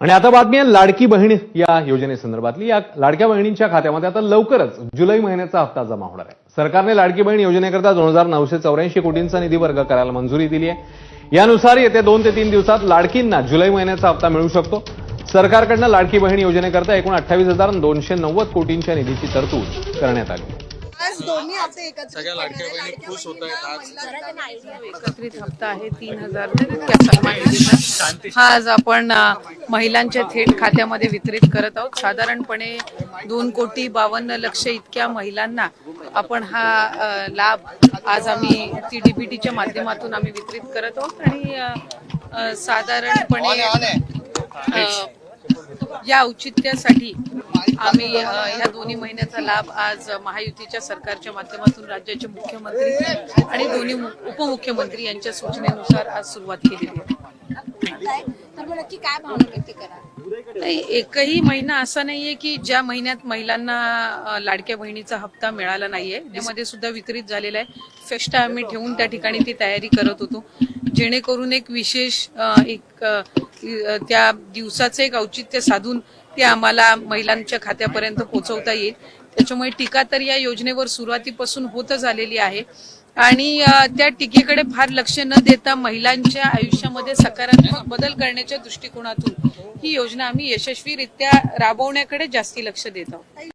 आणि आता बातमी आहे लाडकी बहीण या योजनेसंदर्भातली। या लाडक्या बहिणींच्या खात्यामध्ये आता लवकरच जुलै महिन्याचा हप्ता जमा होणार आहे। सरकारने लाडकी बहीण योजनेकरता 2984 कोटींचा निधी वर्ग करायला मंजुरी दिली आहे। यानुसार येत्या 2 ते 3 दिवसात लाडकींना जुलै महिन्याचा हप्ता मिळू शकतो। सरकारकडून लाडकी बहीण योजनेकरता एकूण 28,290 कोटींच्या निधीची तरतूद करण्यात आली आहे। सगळ्या लाडक्या बहिणी खुश होत आहेत। आज एकत्रित हप्ता आहे 3,000 इतक्या सन्मान निधीचा। हा आज आपण महिलांच्या थेट खात्यामध्ये वितरित करत आहोत। साधारणपणे 2,52,00,000 इतक्या महिलांना आपण हा लाभ आज आम्ही TDBTच्या माध्यमातून आम्ही वितरित करत आहोत। आणि साधारणपणे या औचित्यासाठी आम्ही ह्या दोन्ही महिन्याचा लाभ आज महायुतीच्या सरकारच्या माध्यमातून राज्याचे मुख्यमंत्री आणि दोन्ही उपमुख्यमंत्री यांच्या सूचनेनुसार आज सुरुवात केलेली आहे। एकही महिना असा नाहीये की ज्या महिन्यात महिलांना लाडक्या बहिणीचा हप्ता मिळाला नाहीये। त्यामध्ये सुद्धा वितरित झालेला आहे। फेस्टा आम्ही ठेवून त्या ठिकाणी ती तयारी करत होतो, जेणेकरून एक विशेष त्या दिवसाचे एक औचित्य साधून ते आम्हाला महिलांच्या खात्यापर्यंत पोहोचवता येईल। त्याच्यामुळे टीका तर या योजनेवर सुरुवातीपासून होतच आलेली आहे आणि त्या टीकेकडे फार लक्ष न देता महिलांच्या आयुष्यामध्ये सकारात्मक बदल करण्याच्या दृष्टिकोनातून ही योजना आम्ही यशस्वीरित्या राबवण्याकडे जास्ती लक्ष देत आहोत।